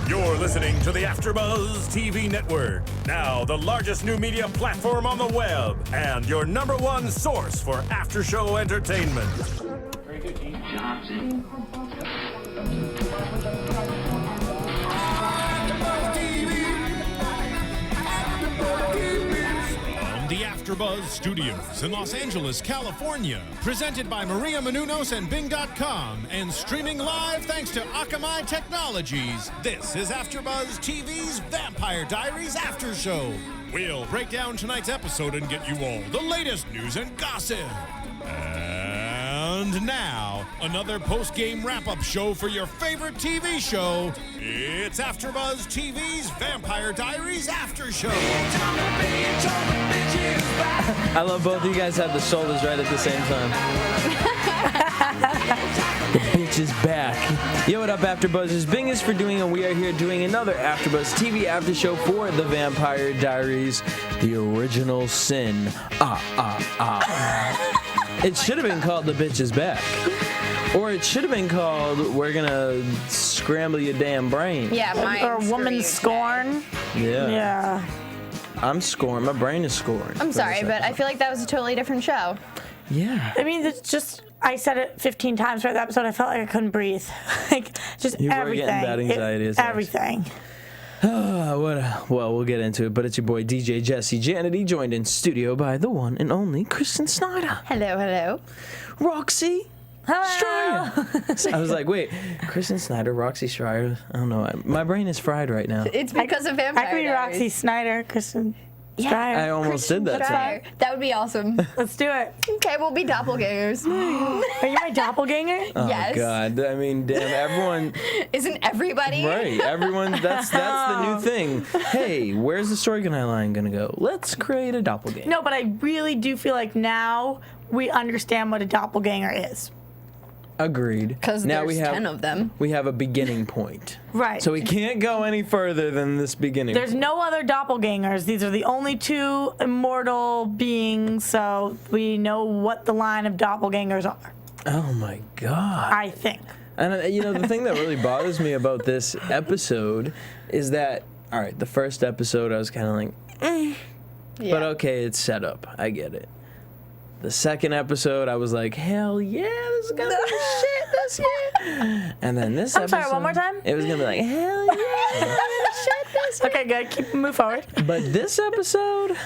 You're listening to the AFTERBUZZ TV Network, now the largest new media platform on the web, and your #1 source for after-show entertainment. Very good, Team Johnson. The AFTERBUZZ Studios in Los Angeles, California. Presented by Maria Menounos and Bing.com and streaming live thanks to Akamai Technologies. This is AFTERBUZZ TV's Vampire Diaries After Show. We'll break down tonight's episode and get you all the latest news and gossip. And now, another post-game wrap-up show for your favorite TV show. It's AFTERBUZZ TV's Vampire Diaries After Show. I love both of you guys have the shoulders right at the same time. The bitch is back. Yo, what up, AfterBuzzers? Bing is for doing, and we are here doing another AfterBuzz TV after show for the Vampire Diaries, the original sin. It should have been called The Bitch is Back. Or it should have been called We're Gonna Scramble Your Damn Brain. Yeah, or Woman Scorn. Yeah. I'm scoring. My brain is scoring. I'm sorry, but I feel like that was a totally different show. Yeah. I mean, it's just, I said it 15 times for the episode. I felt like I couldn't breathe. Like, just you everything. You were getting bad anxiety. Everything. Well, we'll get into it, but it's your boy DJ Jesse Janedy, joined in studio by the one and only Krystin Snyder. Hello, hello. Roxy Striar. I was like, wait, Krystin Snyder, Roxy Striar. I don't know. My brain is fried right now. It's because of Vampire I could be Diaries. Roxy Snyder, Krystin Striar. I almost did that. Striar. That would be awesome. Let's do it. Okay, we'll be doppelgangers. Are you my doppelganger? Oh, Yes. God. I mean, damn, everyone. Isn't everybody? Right. Everyone, that's the new thing. Hey, where's the storyline going to go? Let's create a doppelganger. No, but I really do feel like now we understand what a doppelganger is. Agreed. Because now there's we have 10 of them. We have a beginning point. Right. So we can't go any further than this beginning. There's no other doppelgangers. These are the only two immortal beings, so we know what the line of doppelgangers are. Oh my God. I think. And the thing that really bothers me about this episode is that, all right, the first episode I was kind of like, Yeah. but okay, it's set up. I get it. The second episode, I was like, hell yeah, this is gonna be shit this year. And then this episode, sorry, one more time? It was gonna be like, hell yeah, shit this year. Okay, good. Move forward. But this episode,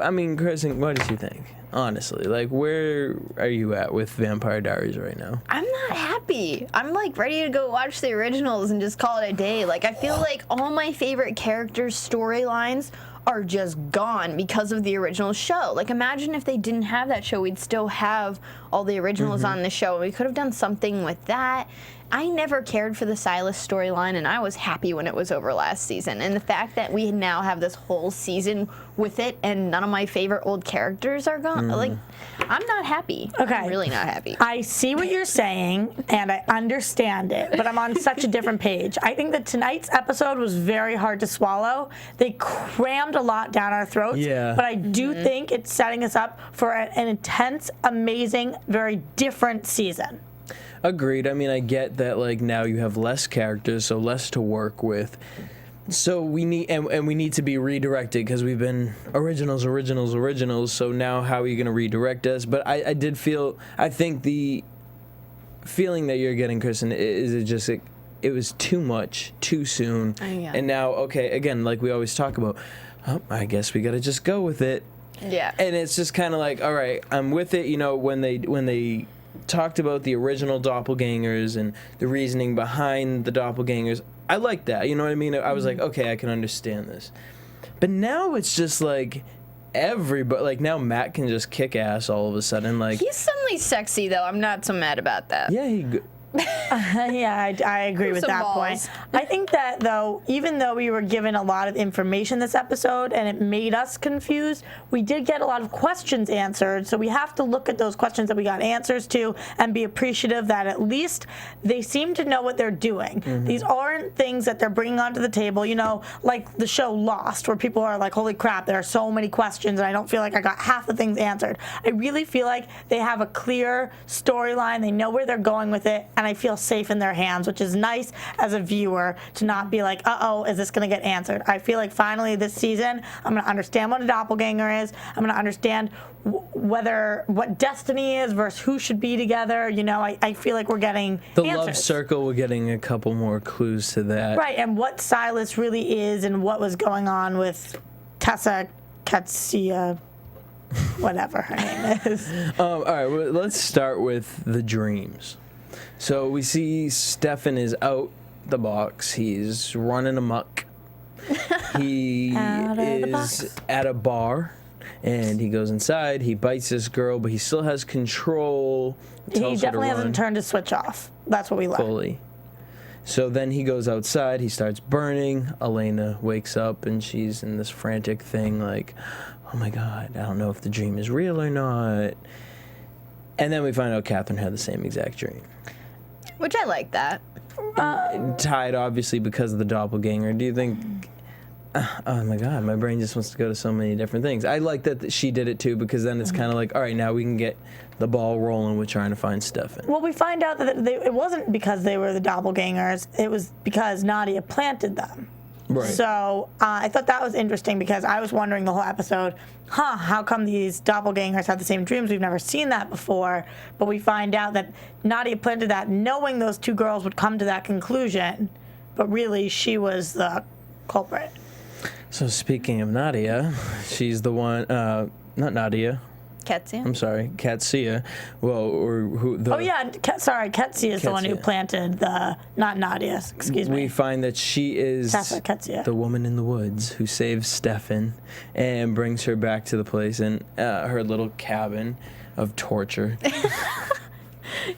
I mean, Krystin, what did you think? Honestly, like, where are you at with Vampire Diaries right now? I'm not happy. I'm like ready to go watch the originals and just call it a day. Like, I feel like all my favorite characters' storylines are just gone because of the original show. Like, imagine if they didn't have that show, we'd still have all the originals on the show. We could have done something with that. I never cared for the Silas storyline, and I was happy when it was over last season. And the fact that we now have this whole season with it and none of my favorite old characters are gone, like, I'm not happy. Okay. I'm really not happy. I see what you're saying, and I understand it, but I'm on such a different page. I think that tonight's episode was very hard to swallow. They crammed a lot down our throats, but I do think it's setting us up for an intense, amazing, very different season. Agreed. I mean, I get that, like, now you have less characters, so less to work with. So we need, and we need to be redirected because we've been originals. So now how are you going to redirect us? But I think the feeling that you're getting, Krystin, it was too much, too soon. Yeah. And now, okay, again, like we always talk about, I guess we got to just go with it. Yeah. And it's just kind of like, all right, I'm with it. You know, when they talked about the original doppelgangers and the reasoning behind the doppelgangers, I like that. You know what I mean? I was like, okay, I can understand this. But now it's just like everybody, like now Matt can just kick ass all of a sudden. Like, He's suddenly sexy, though. I'm not so mad about that. yeah, Yeah, I agree with Some that balls. point. I think that, though, even though we were given a lot of information this episode and it made us confused, we did get a lot of questions answered. So we have to look at those questions that we got answers to and be appreciative that at least they seem to know what they're doing. These aren't things that they're bringing onto the table, you know, like the show Lost, where people are like, holy crap, there are so many questions and I don't feel like I got half the things answered. I really feel like they have a clear storyline. They know where they're going with it. And and I feel safe in their hands, which is nice as a viewer to not be like, uh-oh, is this going to get answered? I feel like finally this season, I'm going to understand what a doppelganger is. I'm going to understand what destiny is versus who should be together. You know, I feel like we're getting The answers. love circle, we're getting a couple more clues to that. Right, and what Silas really is and what was going on with Tessa Katsia, whatever her name is. All right, well, let's start with the dreams. So we see Stefan is out the box. He's running amok. He is at a bar, and he goes inside. He bites this girl, but he still has control. He definitely hasn't turned his switch off. That's what we learned. Fully. So then he goes outside. He starts burning. Elena wakes up, and she's in this frantic thing like, oh my God, I don't know if the dream is real or not. And then we find out Katherine had the same exact dream. Which I like that. Tied, obviously, because of the doppelganger. Do you think... oh my God, my brain just wants to go to so many different things. I like that she did it too, because then it's kind of like, all right, now we can get the ball rolling with trying to find Stefan. Well, we find out that it wasn't because they were the doppelgangers. It was because Nadia planted them. Right. So I thought that was interesting, because I was wondering the whole episode, how come these doppelgangers have the same dreams? We've never seen that before. But we find out that Nadia planted that knowing those two girls would come to that conclusion, but really she was the culprit. So speaking of Nadia, she's the one, not Nadia. Katsia. I'm sorry, Katsia. Well, or who? Ketsia is the one who Ketsia. planted not Nadia, excuse me. We find that she is Ketsia. the woman in the woods who saves Stefan and brings her back to the place in her little cabin of torture.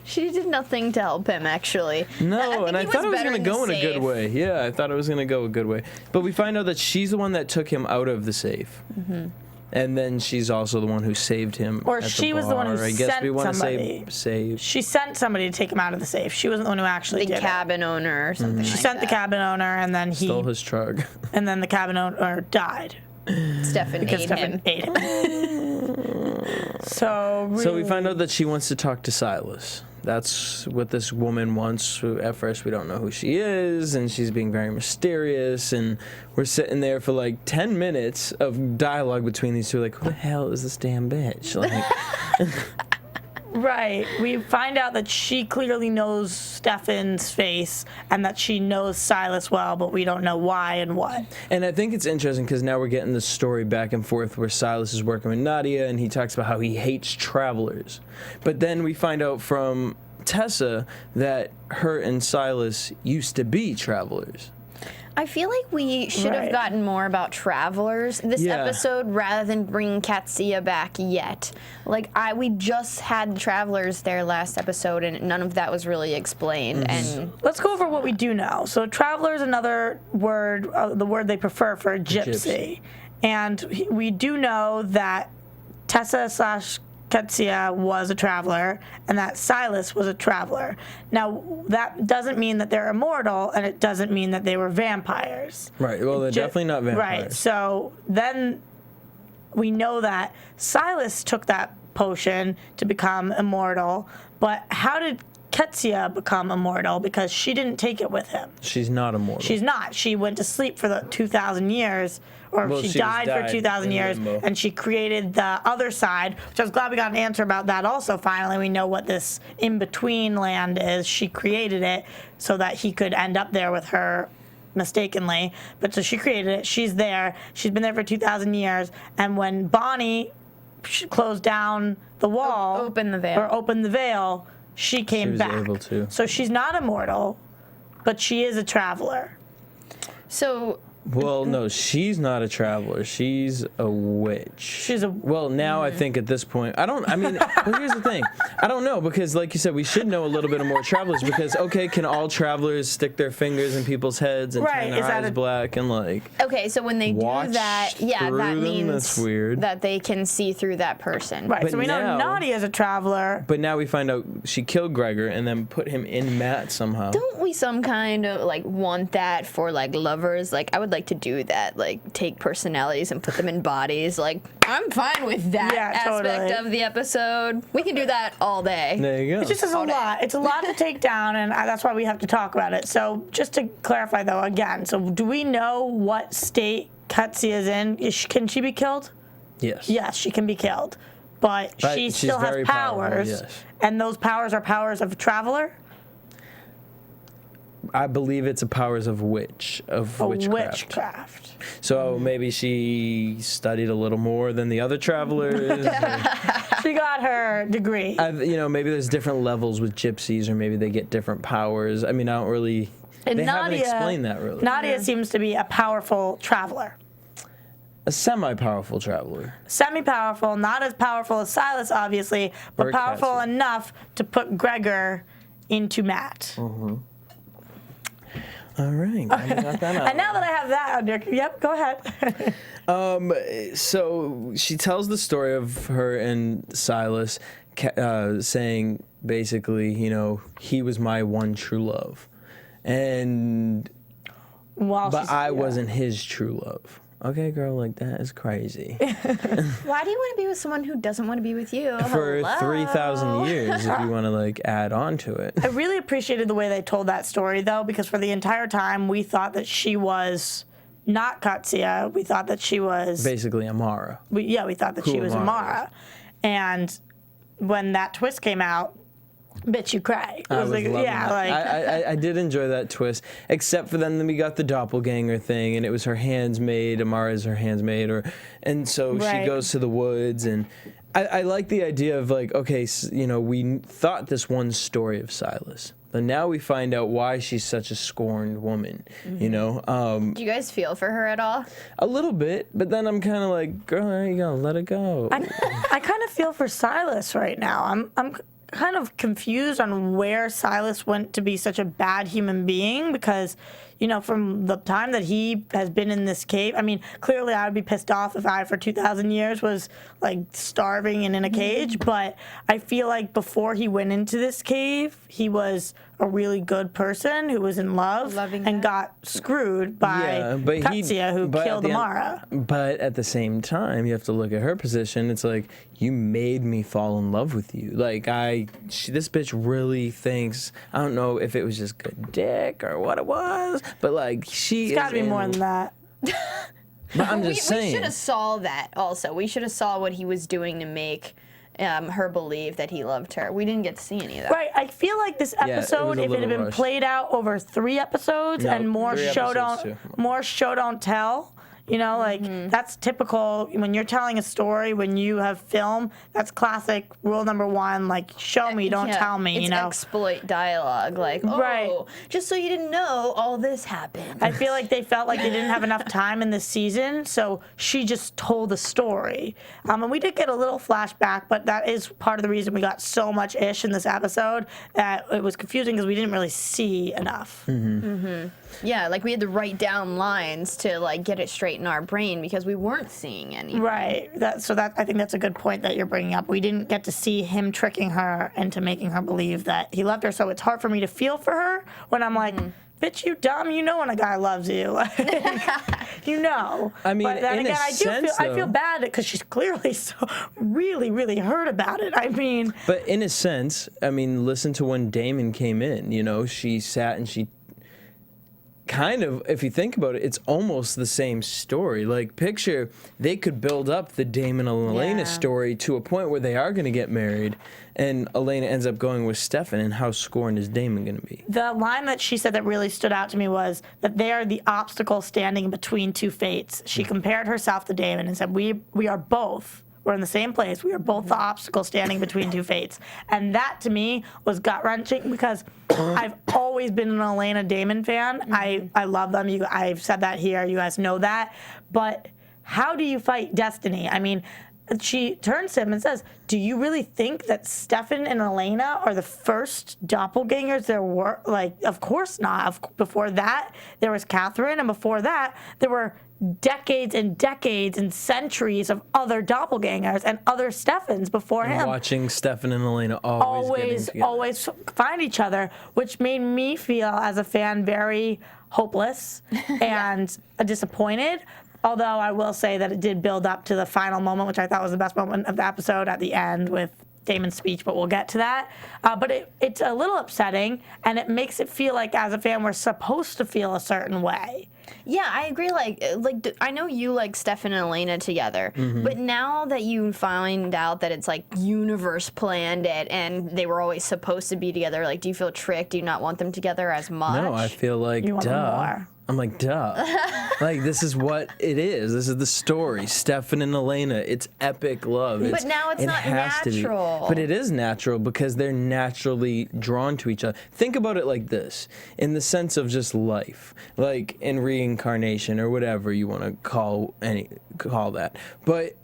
She did nothing to help him, actually. No, and I thought it was going to go in a good safe. way. Yeah, I thought it was going to go a good way. But we find out that she's the one that took him out of the safe. Mm-hmm. And then she's also the one who saved him. Or at the she was the one who bar. I guess sent we want to somebody. save. She sent somebody to take him out of the safe. She wasn't the one who actually The did cabin owner or something She like sent that. the cabin owner, and then Stole his truck. and then the cabin owner died. Stefan Because ate Stefan him. ate him. So we find out that she wants to talk to Silas. That's what this woman wants. At first, we don't know who she is, and she's being very mysterious. And we're sitting there for like 10 minutes of dialogue between these two. Like, who the hell is this damn bitch? Like, Right. We find out that she clearly knows Stefan's face and that she knows Silas well, but we don't know why and what. and I think it's interesting because now we're getting this story back and forth where Silas is working with Nadia, and he talks about how he hates travelers. But then we find out from Tessa that her and Silas used to be travelers. I feel like we should have Right. gotten more about travelers this Yeah. episode rather than bringing Katsia back yet. Like, we just had the travelers there last episode, and none of that was really explained. And Let's go over what we do know. So traveler is another word, the word they prefer for gypsy. And we do know that Tessa / Katsia was a traveler, and that Silas was a traveler. Now, that doesn't mean that they're immortal, and it doesn't mean that they were vampires. Right. Well, they're definitely not vampires. Right. So then we know that Silas took that potion to become immortal, but how did Katsia become immortal? Because she didn't take it with him. She's not immortal. She's not. She went to sleep for the 2,000 years, or Well, she she died for died 2,000 in years, limbo. and she created the other side, which I was glad we got an answer about that also. Finally, we know what this in-between land is. She created it so that he could end up there with her mistakenly. But so she created it. She's there. She's been there for 2,000 years. And when Bonnie closed down the wall, opened the veil. or opened the veil, she came was back. able to. So she's not immortal, but she is a traveler. so Well, no, she's not a traveler. She's a witch. She's a- Well, now I think at this point, well, here's the thing. I don't know, because like you said, we should know a little bit more travelers, because, okay, can all travelers stick their fingers in people's heads and Right, turn their is that eyes black and like... okay, so when they do Watch that, yeah, through that them? means That's weird. that they can see through that person. Right, But so we know now- Nadia is a traveler. But now we find out she killed Gregor and then put him in Matt somehow. Don't we some kind of like want that for like lovers? Like, I would like like to do that, like take personalities and put them in bodies. Like, I'm fine with that aspect of the episode. We can do that all day. There you go. It just is a lot. It's a lot to take down, and that's why we have to talk about it. So just to clarify, though, again, so do we know what state Katya is in? Can she be killed? Yes. Yes, she can be killed. But she still has powers, yes. And those powers are powers of a traveler? I believe it's a powers of witchcraft. So maybe she studied a little more than the other travelers. She got her degree. Maybe there's different levels with gypsies, or maybe they get different powers. I mean, I don't really... They haven't explained that, really. Nadia seems to be a powerful traveler. A semi-powerful traveler. Semi-powerful, not as powerful as Silas, obviously, but powerful enough to put Gregor into Matt. Mm-hmm. All right. And now that I have that under, yep, go ahead. So she tells the story of her and Silas, saying basically, he was my one true love, but I wasn't his true love. Okay, girl, like that is crazy. Why do you want to be with someone who doesn't want to be with you? For 3,000 years, if you want to add on to it. I really appreciated the way they told that story, though, because for the entire time we thought that she was not Katya. We thought that she was basically Amara. We thought that she was Amara. And when that twist came out, bitch, you cry. I did enjoy that twist, except for then we got the doppelganger thing, and it was her handsmaid. Amara's her handsmaid, and so she goes to the woods, and I like the idea of okay, we thought this one story of Silas, but now we find out why she's such a scorned woman. Do you guys feel for her at all? A little bit, but then I'm kind of like, girl, there you go, let it go. I kind of feel for Silas right now. I'm kind of confused on where Silas went to be such a bad human being, because from the time that he has been in this cave, I mean, clearly I would be pissed off if I, for 2,000 years, was starving and in a cage, but I feel like before he went into this cave, he was a really good person who was in love and got screwed by Katya, who killed Amara. But at the same time, you have to look at her position. It's like, you made me fall in love with you. This bitch really thinks, I don't know if it was just good dick or what it was, but she's got to be more than that. But I'm just saying. We should have saw that also. We should have saw what he was doing to make her believe that he loved her. We didn't get to see any of that. Right. I feel like this episode, if it had been played out over 3 episodes and more show don't tell, that's typical when you're telling a story, when you have film, that's classic rule number 1, show me, don't tell me, it's exploit dialogue, just so you didn't know all this happened. I feel like they felt like they didn't have enough time in this season, so she just told the story. And we did get a little flashback, but that is part of the reason we got so much ish in this episode. It was confusing because we didn't really see enough. Yeah, we had to write down lines to get it straight in our brain because we weren't seeing anything. Right. I think that's a good point that you're bringing up. We didn't get to see him tricking her into making her believe that he loved her. So it's hard for me to feel for her when I'm like, bitch, you dumb. You know when a guy loves you. I mean, but then in again, I feel bad because she's clearly so really, really hurt about it. I mean, but in a sense, listen to when Damon came in. She sat and she. Kind of, if you think about it, it's almost the same story. Picture, they could build up the Damon and Elena story to a point where they are going to get married, and Elena ends up going with Stefan, and how scorned is Damon going to be? The line that she said that really stood out to me was that they are the obstacle standing between 2 fates. She compared herself to Damon and said, we are both. We're in the same place. We are both the obstacle standing between 2 fates. And that, to me, was gut-wrenching because I've always been an Elena Damon fan. I love them. I've said that here. You guys know that. But how do you fight destiny? She turns to him and says, do you really think that Stefan and Elena are the first doppelgangers there were? Of course not. Before that, there was Katherine, and before that, there were decades and decades and centuries of other doppelgangers and other Stefans before him. Watching Stefan and Elena always find each other, which made me feel as a fan very hopeless and disappointed. Although I will say that it did build up to the final moment, which I thought was the best moment of the episode at the end with Damon's speech, but we'll get to that. But it's a little upsetting, and it makes it feel like as a fan we're supposed to feel a certain way. Yeah, I agree. Like I know you like Stefan and Elena together, but now that you find out that it's like universe planned it and they were always supposed to be together, like, do you feel tricked? Do you not want them together as much? No, I feel like, You want them duh. more. I'm like, duh. Like, this is what it is. This is the story. Stefan and Elena. It's epic love. But now it's not natural. But it is natural because they're naturally drawn to each other. Think about it like this, in the sense of just life, like in reincarnation or whatever you want to call that. But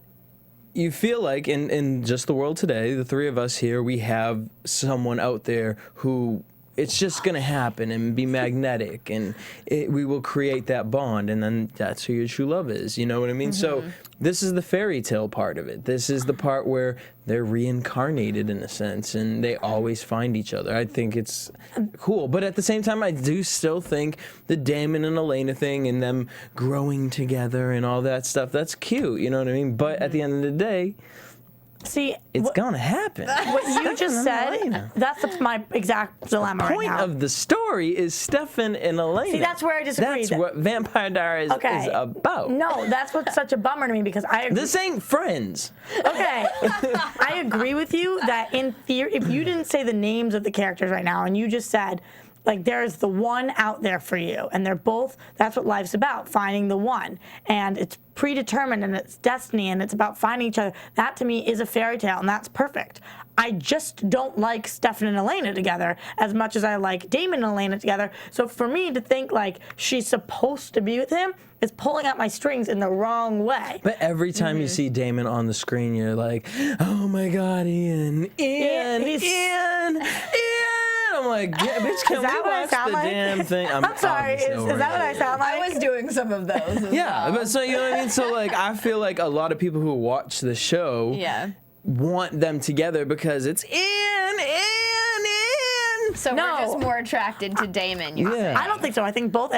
you feel like in just the world today, the three of us here, we have someone out there who it's just going to happen and be magnetic, and we will create that bond, and then that's who your true love is. You know what I mean? So this is the fairy tale part of it. This is the part where they're reincarnated in a sense, and they always find each other. I think it's cool. But at the same time, I do still think the Damon and Elena thing and them growing together and all that stuff, that's cute. You know what I mean? But at the end of the day, See, it's gonna happen. what you just said, that's my exact dilemma right Point now. of the story is Stefan and Elena. See, that's where I disagree. That's what Vampire Diaries is about. No, that's what's such a bummer to me because I agree. This ain't Friends. Okay, I agree with you that in theory, if you didn't say the names of the characters right now and you just said, like, there's the one out there for you, and they're both, that's what life's about, finding the one. And it's predetermined, and it's destiny, and it's about finding each other. That, to me, is a fairy tale, and that's perfect. I just don't like Stefan and Elena together as much as I like Damon and Elena together. So for me to think, like, she's supposed to be with him is pulling out my strings in the wrong way. But every time you see Damon on the screen, you're like, oh my God, Ian. I'm like, yeah, bitch, can we watch the damn thing? I'm sorry, is that what I sound like? I was doing some of those. Yeah, but so, you know what I mean? So, like, I feel like a lot of people who watch the show want them together because it's Ian. So we're just more attracted to Damon. Yeah. I don't think so. I think both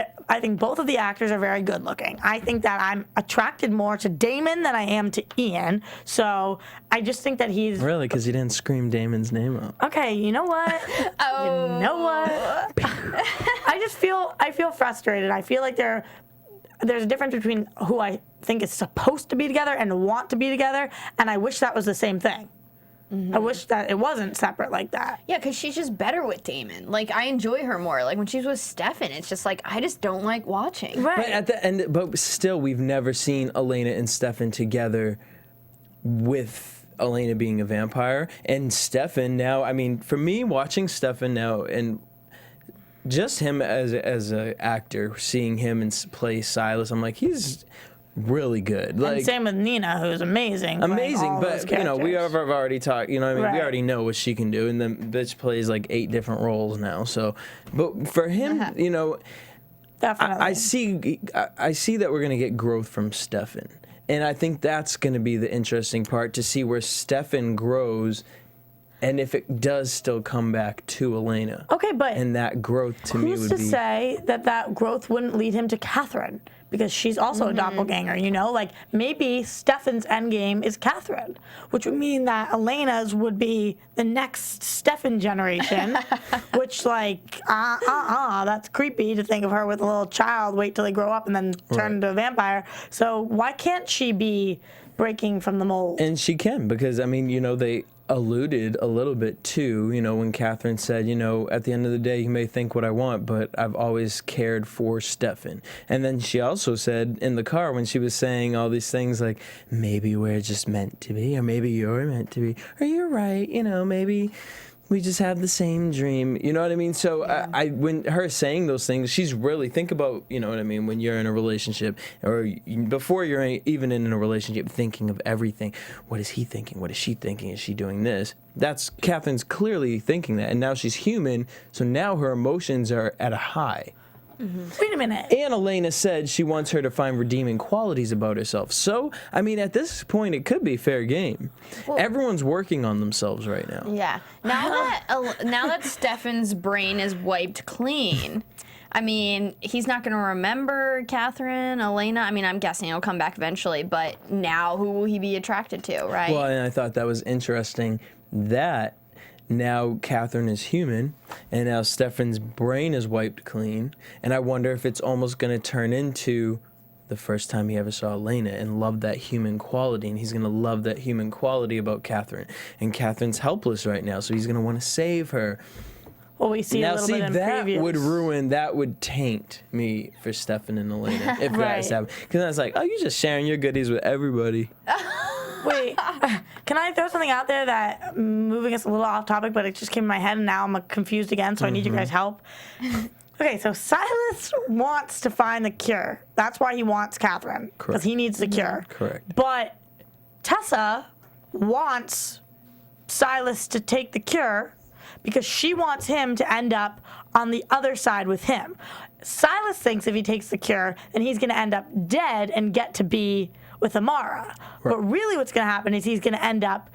of the actors are very good looking. I think that I'm attracted more to Damon than I am to Ian. So I just think that he's Really? Because you didn't scream Damon's name out. okay. You know what? You know what? I feel frustrated. I feel like there's a difference between who I think is supposed to be together and want to be together, and I wish that was the same thing. I wish that it wasn't separate like that. Yeah, because she's just better with Damon. Like, I enjoy her more. Like, when she's with Stefan, it's just like, I just don't like watching. Right. But at the end, but still, we've never seen Elena and Stefan together with Elena being a vampire. And Stefan now, I mean, for me, watching Stefan now and just him as an actor, seeing him and play Silas, I'm like, he's really good. Like, and same with Nina, who's amazing. But you know, we have already talked. You know, what I mean, we Right. already know what she can do, and the bitch plays like 8 different roles now. So, but for him, you know, Definitely. I see that we're gonna get growth from Stefan, and I think that's gonna be the interesting part to see where Stefan grows. And if it does still come back to Elena. Okay, but and that growth to me would who's to be. say that growth wouldn't lead him to Katherine? Because she's also a doppelganger, you know? Like, maybe Stefan's endgame is Katherine, which would mean that Elena's would be the next Stefan generation, which, like, that's creepy to think of her with a little child, wait till they grow up and then turn into a vampire. So why can't she be breaking from the mold? And she can, because, I mean, you know, they alluded a little bit to, you know, when Katherine said, you know, at the end of the day, you may think what I want, but I've always cared for Stefan. And then she also said in the car when she was saying all these things like, maybe we're just meant to be, or maybe you're meant to be, or you're right, you know, maybe we just have the same dream. You know what I mean? So I when her saying those things, she's really, think about, you know what I mean, when you're in a relationship or before you're even in a relationship, thinking of everything. What is he thinking? What is she thinking? Is she doing this? That's Catherine's clearly thinking that. And now she's human. So now her emotions are at a high. Wait a minute. And Elena said she wants her to find redeeming qualities about herself. So, I mean, at this point, it could be fair game. Everyone's working on themselves right now. Yeah. Now that Stefan's brain is wiped clean, I mean, he's not going to remember Katherine, Elena. I mean, I'm guessing he'll come back eventually, but now who will he be attracted to, right? Well, and I thought that was interesting that now Katherine is human, and now Stefan's brain is wiped clean, and I wonder if it's almost going to turn into the first time he ever saw Elena and loved that human quality, and he's going to love that human quality about Katherine. And Katherine's helpless right now, so he's going to want to save her. Well, we see Now, a little bit in that previews. that would taint me for Stefan and Elena if that Right. was happening. Because I was like, oh, you're just sharing your goodies with everybody. Wait, can I throw something out there that moving us a little off topic, but it just came in my head and now I'm confused again, so I need your guys' help. Okay, so Silas wants to find the cure. That's why he wants Katherine, because he needs the cure. Correct. But Tessa wants Silas to take the cure because she wants him to end up on the other side with him. Silas thinks if he takes the cure, then he's going to end up dead and get to be with Amara. But really what's going to happen is he's going to end up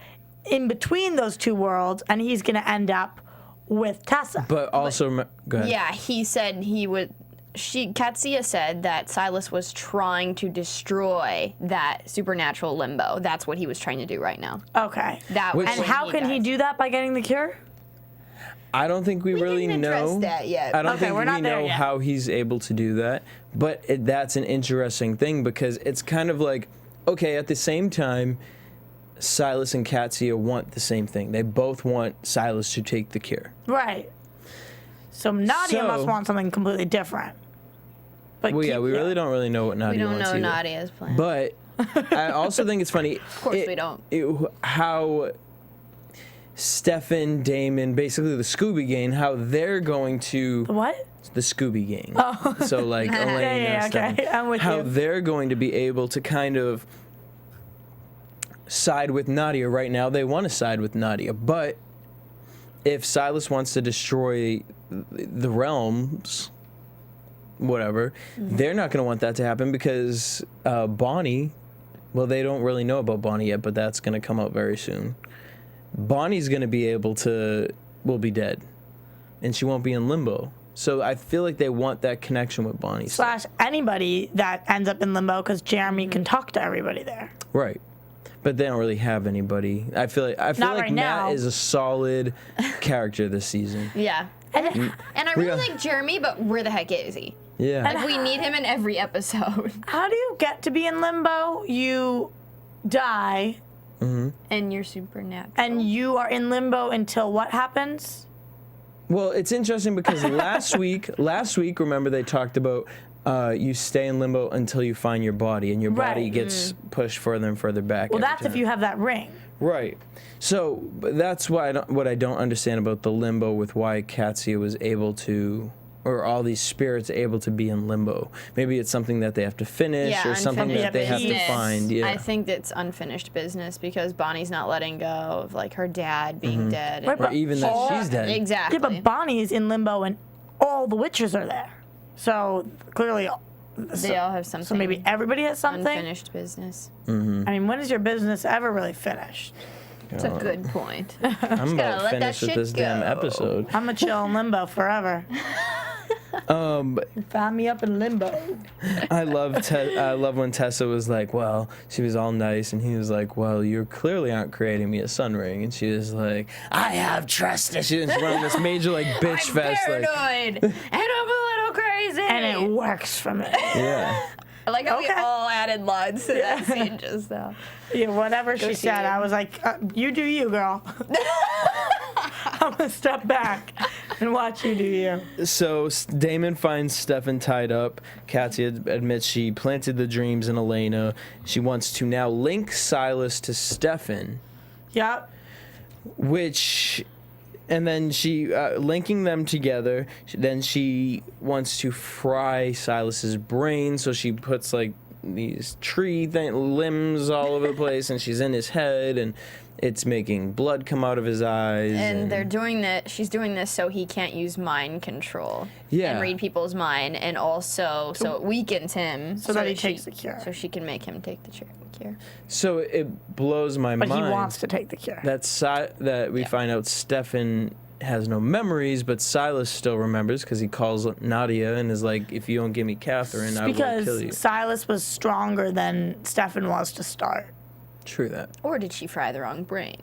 in between those two worlds, and he's going to end up with Tessa. But also, go ahead. Yeah, he said he would. Katsia said that Silas was trying to destroy that supernatural limbo. That's what he was trying to do right now. Okay. That Which- was And what how can he does. do that by getting the cure? I don't think we really didn't address know. that yet. I don't Okay, think we're we not there know yet. how he's able to do that. But that's an interesting thing because it's kind of like, okay, at the same time, Silas and Katsia want the same thing. They both want Silas to take the cure. Right. So Nadia So- must want something completely different. But Well, yeah, we really don't really know what We Nadia don't wants know either. Nadia's plan. But I also think it's funny. Of course we don't. How Stefan, Damon, basically the Scooby Gang, how they're going to What? the Scooby Gang. So like Elena, Yeah, Stefan, okay. I'm with how you. they're going to be able to kind of side with Nadia. Right now, they want to side with Nadia, but if Silas wants to destroy the realms, whatever, they're not going to want that to happen because Bonnie, well, they don't really know about Bonnie yet, but that's going to come out very soon. Bonnie's going to will be dead, and she won't be in limbo. So I feel like they want that connection with Bonnie. Slash anybody that ends up in limbo because Jeremy can talk to everybody there. Right. But they don't really have anybody. I feel like Not Matt right now. is a solid character this season. Yeah. And I really like Jeremy, but where the heck is he? Yeah. Like, we need him in every episode. How do you get to be in limbo? You die, And you're supernatural. and you are in limbo until what happens? Well, it's interesting because last week, remember they talked about you stay in limbo until you find your body, and your body Right. gets pushed further and further back. Well, every that's if time. you have that ring. Right. So but that's why what I don't understand about the limbo with why Katsia was able to, or all these spirits able to be in limbo. Maybe it's something that they have to finish, or something that they have to business. find. Yeah. I think it's unfinished business because Bonnie's not letting go of like her dad being dead. Right, or but even that all- she's dead. Exactly. Yeah, but Bonnie's in limbo and all the witches are there. So clearly, they all have something. so maybe everybody has something. unfinished business. I mean, when is your business ever really finished? It's a good point. I'm gotta about let that finished with shit this damn go. episode. I'm gonna chill in limbo forever. Find me up in limbo. I love when Tessa was like, well, she was all nice, and he was like, well, you clearly aren't creating me a sun ring, and she was like, I have trust. And she was running this major like bitch I'm fest, like, paranoid and I'm a little crazy. And it works for me. yeah. I like how we Okay. all added lines to that scene just now. Yeah, whatever she said, I was like, you do you, girl. I'm gonna step back and watch you do you. So Damon finds Stefan tied up. Katsia admits she planted the dreams in Elena. She wants to now link Silas to Stefan, Yep. which, and then she linking them together. Then she wants to fry Silas's brain, so she puts like these limbs all over the place, and she's in his head, and it's making blood come out of his eyes. And they're doing that. She's doing this so he can't use mind control. Yeah. And read people's mind, and also so it weakens him. So that he takes the cure. So she can make him take the cure. So it blows my But mind. he wants to take the cure. That we find out Stefan has no memories, but Silas still remembers because he calls Nadia and is like, if you don't give me Katherine, I will kill you. Because Silas was stronger than Stefan was to start. True that. Or did she fry the wrong brain?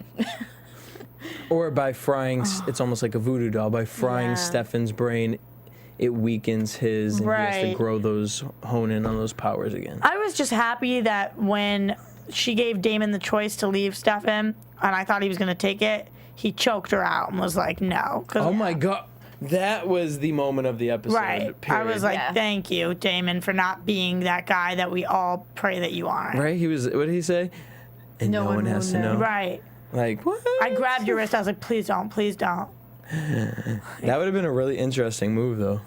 Or by frying, it's almost like a voodoo doll. By frying Stefan's brain, it weakens his, and he has to grow those, hone in on those powers again. I was just happy that when she gave Damon the choice to leave Stefan, and I thought he was going to take it, he choked her out and was like, no. Oh my God. That was the moment of the episode. Right. Period. I was like, thank you, Damon, for not being that guy that we all pray that you aren't. Right? He was, what did he say? And no one has to know. Right. Like, what? I grabbed your wrist. I was like, please don't, please don't. That would have been a really interesting move, though.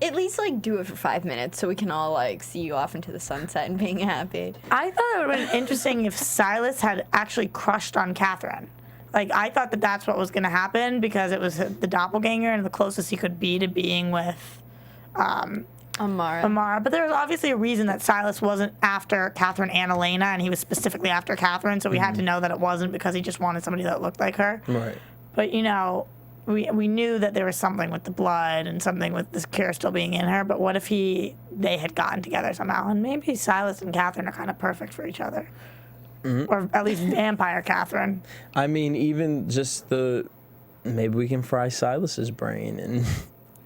At least, like, do it for 5 minutes so we can all, like, see you off into the sunset and being happy. I thought it would have been interesting if Silas had actually crushed on Katherine. Like, I thought that that's what was going to happen because it was the doppelganger and the closest he could be to being with Amara. But there was obviously a reason that Silas wasn't after Katherine and Elena, and he was specifically after Katherine, so we had to know that it wasn't because he just wanted somebody that looked like her. Right. But, you know, we knew that there was something with the blood and something with this cure still being in her, but what if they had gotten together somehow? And maybe Silas and Katherine are kind of perfect for each other. Or at least vampire Katherine. I mean, even just maybe we can fry Silas's brain and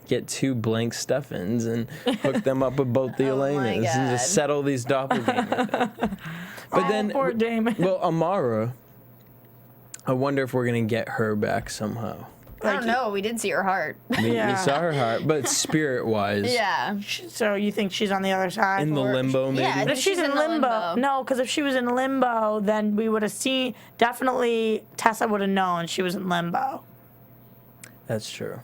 get 2 blank Stefans and hook them up with both the Elenas and just settle these doppelgangers. But then, poor Damon. Well, Amara, I wonder if we're going to get her back somehow. I don't know. We did see her heart. We saw her heart, but spirit-wise. Yeah. So you think she's on the other side? In the limbo, maybe? Yeah, But if she's in limbo, no, because if she was in limbo, then we would have seen, definitely Tessa would have known she was in limbo. That's true.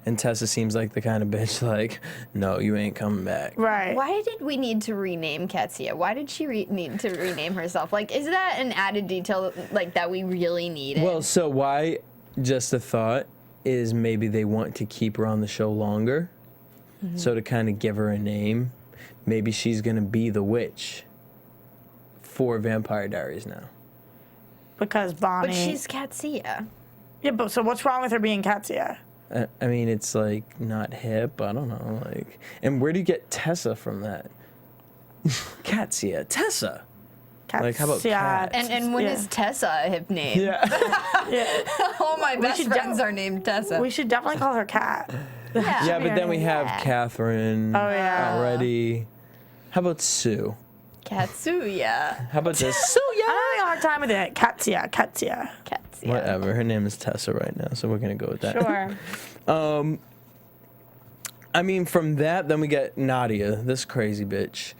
And Tessa seems like the kind of bitch like, no, you ain't coming back. Right. Why did we need to rename Katsia? Why did she need to rename herself? Like, is that an added detail like that we really needed? Well, so why, just a thought, is maybe they want to keep her on the show longer. So to kind of give her a name, maybe she's going to be the witch for Vampire Diaries now. Because Bonnie. But she's Katsia. Yeah, but so what's wrong with her being Katsia? I mean, it's like not hip. I don't know. Like, and where do you get Tessa from that? Katsia, Tessa. Like, how about Kat? And when is Tessa a hip name? Yeah. All my best friends are named Tessa. We should definitely call her Kat. Yeah, but then we have Katherine already. How about Sue? Katsuya. How about this? I'm having a hard time with it. Katsia. Katsia. Whatever. Her name is Tessa right now, so we're going to go with that. Sure. I mean, from that, then we get Nadia, this crazy bitch.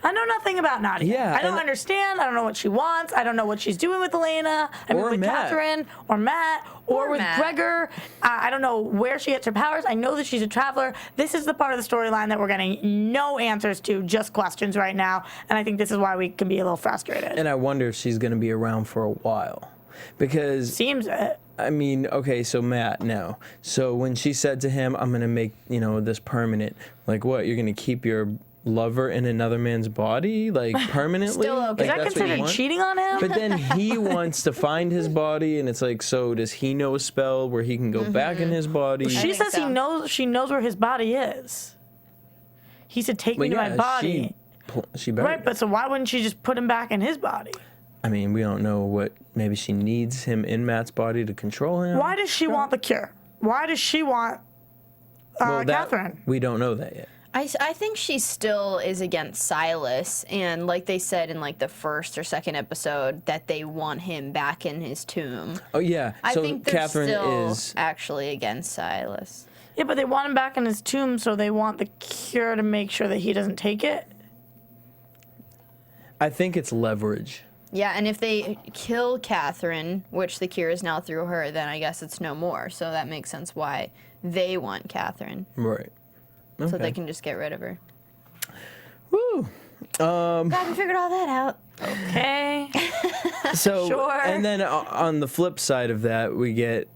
I know nothing about Nadia. Yeah, I don't understand. I don't know what she wants. I don't know what she's doing with Elena. Or with Matt. Katherine or Matt or with Matt. Gregor. I don't know where she gets her powers. I know that she's a traveler. This is the part of the storyline that we're getting no answers to, just questions right now. And I think this is why we can be a little frustrated. And I wonder if she's going to be around for a while. Because, Seems it. I mean, okay, so Matt, no. So when she said to him, I'm going to make, this permanent, like what? You're going to keep your lover in another man's body, like permanently? Still okay. Is that considered cheating on him? But then he wants to find his body, and it's like, so does he know a spell where he can go back in his body? She says so. she knows where his body is. He said, take me to my body. She better. Right, but so why wouldn't she just put him back in his body? I mean, we don't know what, maybe she needs him in Matt's body to control him. Why does she want the cure? Why does she want Katherine? We don't know that yet. I think she still is against Silas, and like they said in like the first or second episode, that they want him back in his tomb. Oh yeah, I so think they're Katherine still is actually against Silas. Yeah, but they want him back in his tomb, so they want the cure to make sure that he doesn't take it. I think it's leverage. Yeah, and if they kill Katherine, which the cure is now through her, then I guess it's no more. So that makes sense why they want Katherine. Right. Okay. So they can just get rid of her. Woo. Glad we figured all that out. Okay. So, Sure. and then on the flip side of that, we get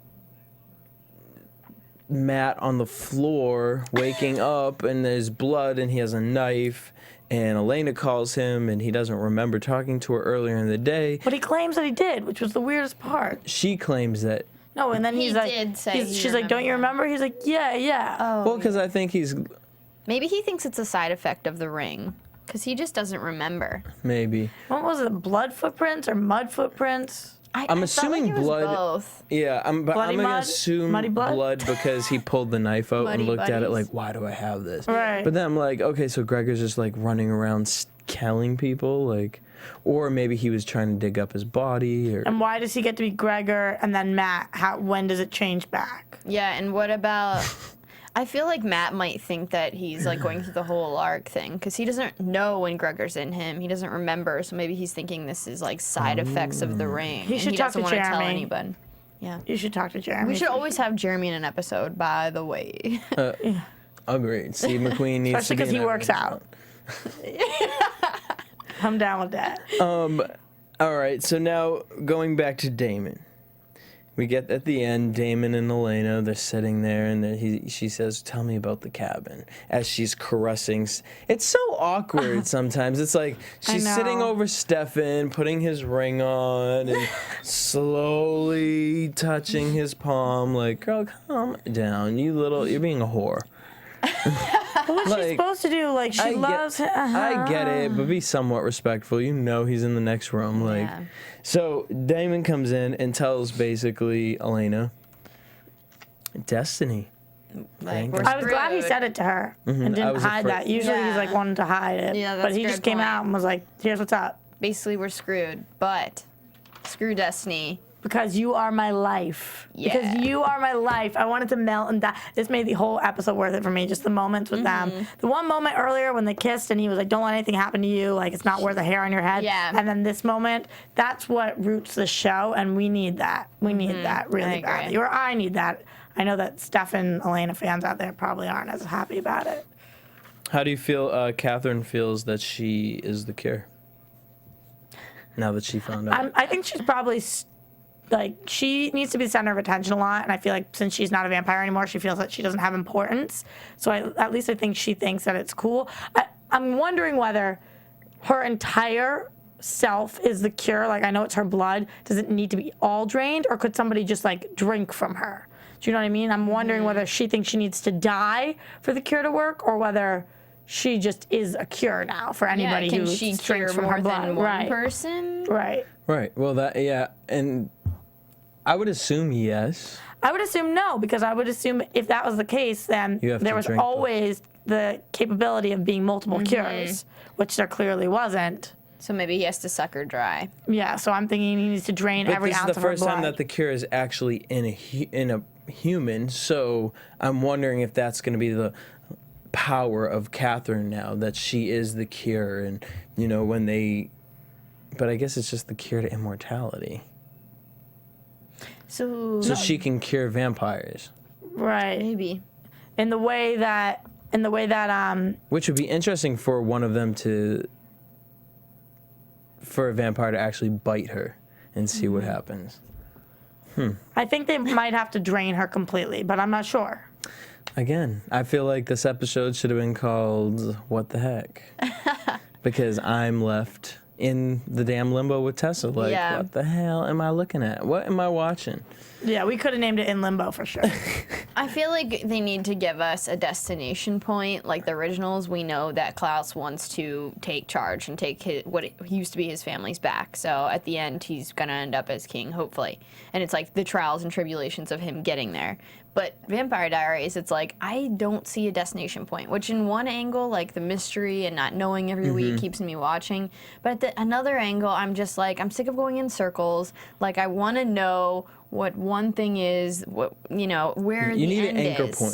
Matt on the floor waking up, and there's blood, and he has a knife, and Elena calls him, and he doesn't remember talking to her earlier in the day. But he claims that he did, which was the weirdest part. She claims that No, and then He he's like, did say he she's like, don't you remember? He's like, yeah. Oh, Well, because I think he's maybe he thinks it's a side effect of the ring, because he just doesn't remember. maybe. What was it, blood footprints or mud footprints? I I'm felt assuming like it was blood. both. Yeah, but Bloody I'm gonna mud? assume Muddy blood? because he pulled the knife out and Muddy looked at it buddies. like, why do I have this? Right. But then I'm like, okay, so Gregor's just like running around killing people, like, or maybe he was trying to dig up his body, or And why does he get to be Gregor and then Matt? When does it change back? Yeah, and what about... I feel like Matt might think that he's like going through the whole arc thing, because he doesn't know when Gregor's in him. He doesn't remember, so maybe he's thinking this is like side effects of the ring. He should and talk doesn't to want to tell Jeremy. anybody. Yeah. You should talk to Jeremy. We should always have Jeremy in an episode, by the way. agreed. Steve McQueen needs Especially to be because he in works every out. I'm down with that. All right, so now going back to Damon. We get at the end, Damon and Elena, they're sitting there, and she says, tell me about the cabin, as she's caressing. It's so awkward sometimes. It's like she's know. sitting over Stefan, putting his ring on, and slowly touching his palm, like, girl, calm down. You're being a whore. What's she Like, supposed to do? Like, she loves him. I get it, but be somewhat respectful. You know he's in the next room. Like, Yeah. so Damon comes in and tells basically Elena, destiny. Like, we're I was glad he screwed. said it to her and I didn't was hide afraid- that. Usually he's Yeah. like wanting to hide it. Yeah, but that's he a just good came point. out and was like, here's what's up. Basically, we're screwed, but screw destiny. Because you are my life. Yeah. Because you are my life. I wanted to melt and die. This made the whole episode worth it for me, just the moments with them. The one moment earlier when they kissed and he was like, don't let anything happen to you. Like, it's not worth a hair on your head. Yeah. And then this moment, that's what roots the show, and we need that. We need that really I agree. badly. Or I need that. I know that Stefan and Elena fans out there probably aren't as happy about it. How do you feel Katherine feels that she is the cure? Now that she found out. I think she's probably like, she needs to be the center of attention a lot, and I feel like since she's not a vampire anymore, she feels that she doesn't have importance. So at least I think she thinks that it's cool. I'm wondering whether her entire self is the cure. Like, I know it's her blood. Does it need to be all drained, or could somebody just like drink from her? Do you know what I mean? I'm wondering whether she thinks she needs to die for the cure to work, or whether she just is a cure now for anybody Can who she cure drinks from more her blood. than one Right. person? Right. Right. Well, and I would assume yes. I would assume no, because I would assume if that was the case, then You have there to was drink them. always the capability of being multiple cures, which there clearly wasn't. So maybe he has to suck her dry. Yeah, so I'm thinking he needs to drain But every this is ounce the of her first blood. time that the cure is actually in a human. So I'm wondering if that's going to be the power of Katherine now, that she is the cure, and when they. But I guess it's just the cure to immortality. So So she can cure vampires, Right. maybe. In the way that which would be interesting for one of them for a vampire to actually bite her and see what happens. I think they might have to drain her completely, but I'm not sure. Again, I feel like this episode should have been called "What the Heck," because I'm left in the damn limbo with Tessa. Like, Yeah. what the hell am I looking at? What am I watching? Yeah, we could have named it In Limbo for sure. I feel like they need to give us a destination point. Like the originals, we know that Klaus wants to take charge and take what used to be his family's back. So at the end, he's going to end up as king, hopefully. And it's like the trials and tribulations of him getting there. But Vampire Diaries, it's like, I don't see a destination point, which in one angle, like the mystery and not knowing every week keeps me watching. But at another angle, I'm just like, I'm sick of going in circles. Like, I want to know what one thing is, where You the need end an anchor is. point.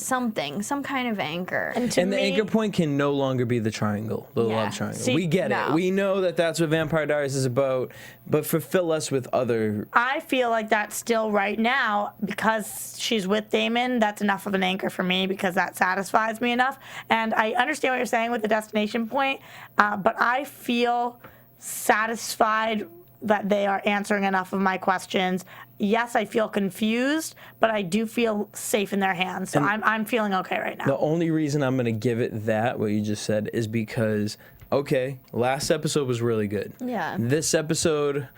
Some kind of anchor. And to And the me, anchor point can no longer be the triangle, the Yeah. love triangle. See, we get no. it. We know that that's what Vampire Diaries is about, but fulfill us with other. I feel like that's still right now, because she's with Damon, that's enough of an anchor for me, because that satisfies me enough. And I understand what you're saying with the destination point, but I feel satisfied that they are answering enough of my questions. Yes, I feel confused, but I do feel safe in their hands. So I'm feeling okay right now. The only reason I'm going to give it that, what you just said, is because, okay, last episode was really good. Yeah. This episode,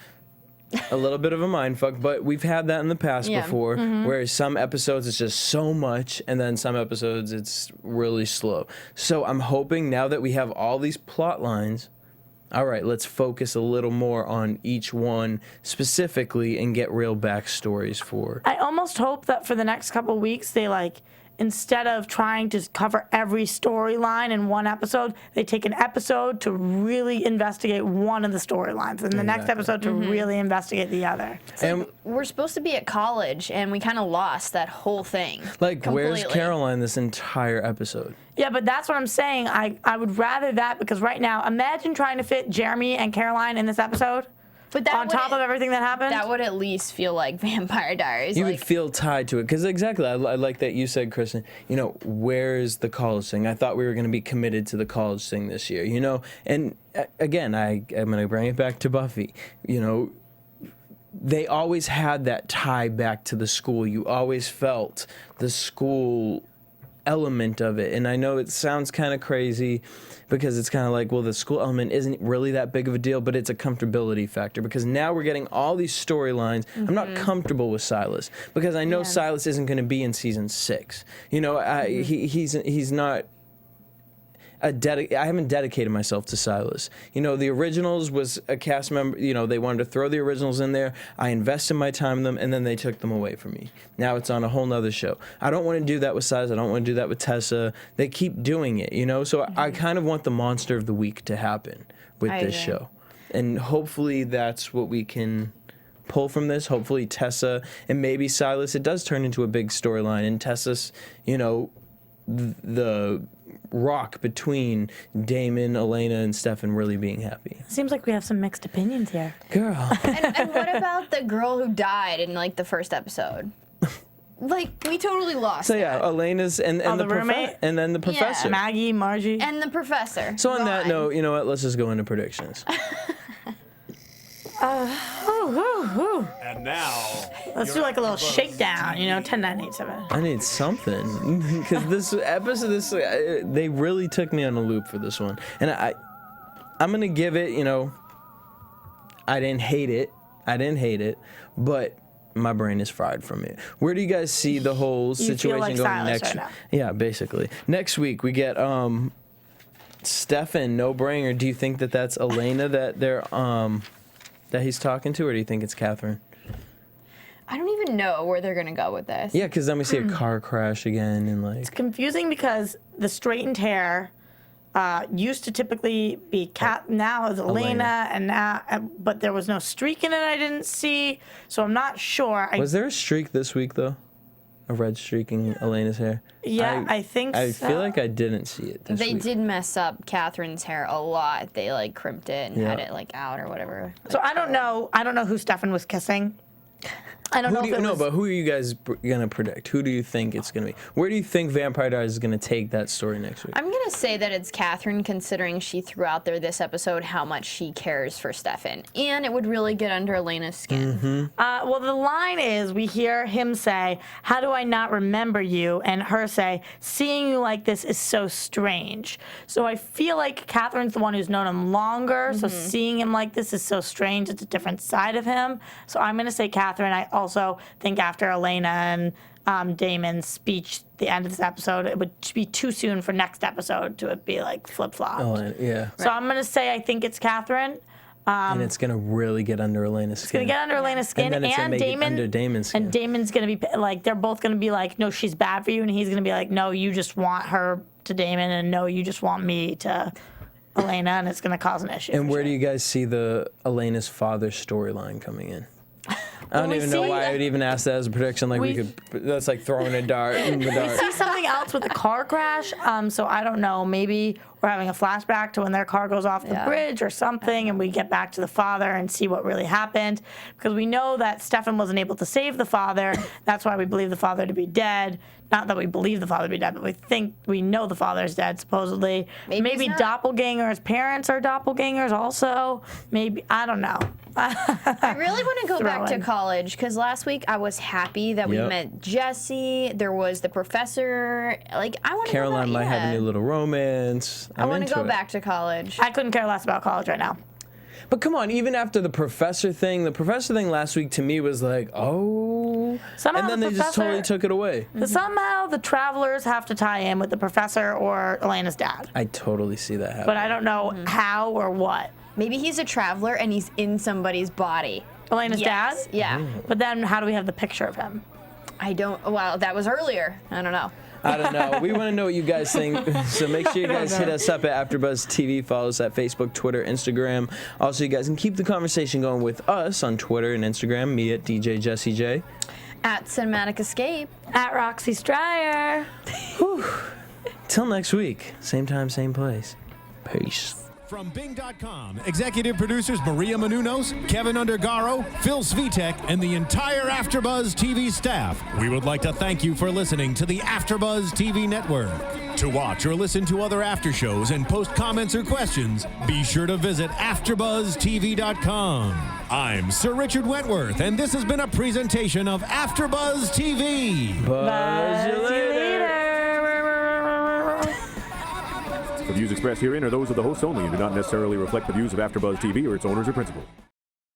a little bit of a mindfuck, but we've had that in the past Yeah. before, where some episodes it's just so much, and then some episodes it's really slow. So I'm hoping now that we have all these plot lines, all right, let's focus a little more on each one specifically and get real backstories for. I almost hope that for the next couple weeks, they instead of trying to cover every storyline in one episode, they take an episode to really investigate one of the storylines, and the next episode to really investigate the other. And We're supposed to be at college, and we kind of lost that whole thing. where's completely. Caroline this entire episode? Yeah, but that's what I'm saying. I would rather that, because right now, imagine trying to fit Jeremy and Caroline in this episode. But that On top of everything that happened? That would at least feel like Vampire Diaries. You would feel tied to it, because exactly, I like that you said, Krystin, where's the college thing? I thought we were going to be committed to the college thing this year, And again, I'm going to bring it back to Buffy. They always had that tie back to the school. You always felt the school element of it. And I know it sounds kind of crazy, because it's kind of like, well, the school element isn't really that big of a deal, but it's a comfortability factor, because now we're getting all these storylines. I'm not comfortable with Silas, because I know Silas isn't going to be in season 6. He's not I haven't dedicated myself to Silas. The originals was a cast member. They wanted to throw the originals in there. I invested my time in them, and then they took them away from me. Now it's on a whole nother show. I don't want to do that with Silas. I don't want to do that with Tessa. They keep doing it, So I kind of want the monster of the week to happen with this show. And hopefully that's what we can pull from this. Hopefully Tessa and maybe Silas, it does turn into a big storyline. And Tessa's, the rock between Damon, Elena, and Stefan really being happy. Seems like we have some mixed opinions here. Girl. and what about the girl who died in the first episode? We totally lost. So yeah, Elena's and the roommate, and then the professor, Maggie, Margie, and the professor. So on that note, you know what? Let's just go into predictions. And now, let's do a little shakedown, 10, 9, 8, 7. I need something, because this episode, they really took me on a loop for this one, and I'm gonna give it, I didn't hate it, but my brain is fried from it. Where do you guys see the whole situation going next? Right now. Yeah, basically. Next week we get Stefan, no brainer. Do you think that that's Elena that they're that he's talking to, or do you think it's Katherine? I don't even know where they're gonna go with this. Yeah, because then we see a car crash again, and It's confusing because the straightened hair used to typically be now is Elena, and now, but there was no streak in it. I didn't see, so I'm not sure. Was there a streak this week though? A red streak in Elena's hair? Yeah, I think I so. feel like I didn't see it this They week. did mess up Catherine's hair a lot. They crimped it and had it out or whatever. So I don't know. I don't know who Stefan was kissing. I don't know if it was... but who are you guys gonna predict? Who do you think it's gonna be? Where do you think Vampire Diaries is gonna take that story next week? I'm gonna say that it's Katherine, considering she threw out there this episode how much she cares for Stefan, and it would really get under Elena's skin. Well, the line is, we hear him say, "How do I not remember you?" and her say, "Seeing you like this is so strange." So I feel like Catherine's the one who's known him longer, so seeing him like this is so strange. It's a different side of him. So I'm gonna say Katherine. I also think after Elena and Damon's speech at the end of this episode, it would be too soon for next episode to be flip-flopped. Oh, yeah. So I'm going to say I think it's Katherine. And it's gonna really get under Elena's skin. It's going to get under Elena's skin. And then it's gonna make it under Damon's skin. And Damon's going to be they're both going to be no, she's bad for you. And he's going to be no, you just want her to Damon. And no, you just want me to Elena. And it's going to cause an issue. And where do you guys see the Elena's father storyline coming in? I don't even know why I would even ask that as a prediction. That's like throwing a dart in the dark. We see something else with the car crash. So I don't know. Maybe we're having a flashback to when their car goes off the bridge or something, and we get back to the father and see what really happened. Because we know that Stefan wasn't able to save the father. That's why we believe the father to be dead. Not that we believe the father to be dead, but we know the father's dead, supposedly. Maybe doppelgangers' parents are doppelgangers also. Maybe, I don't know. I really want to go back to college, because last week I was happy that we met Jesse. There was the professor. I want to Caroline might have a new little romance. I want to go back to college. I couldn't care less about college right now. But come on, even after the professor thing last week to me was like, oh. Somehow and then they just totally took it away. Somehow the travelers have to tie in with the professor or Elena's dad. I totally see that happening. But I don't know how or what. Maybe he's a traveler and he's in somebody's body. Elena's dad? Yeah. But then how do we have the picture of him? I don't. Well, that was earlier. I don't know. I don't know. We want to know what you guys think. So make sure you guys hit us up at AfterBuzz TV. Follow us at Facebook, Twitter, Instagram. Also, you guys can keep the conversation going with us on Twitter and Instagram. Me at DJ Jesse J. At Cinematic Escape. At Roxy Striar. Till next week. Same time, same place. Peace. From Bing.com, executive producers Maria Menounos, Kevin Undergaro, Phil Svitek, and the entire AfterBuzz TV staff, we would like to thank you for listening to the AfterBuzz TV network. To watch or listen to other after shows and post comments or questions, be sure to visit AfterBuzzTV.com. I'm Sir Richard Wentworth, and this has been a presentation of AfterBuzz TV. Buzz you later. The views expressed herein are those of the hosts only and do not necessarily reflect the views of AfterBuzz TV or its owners or principals.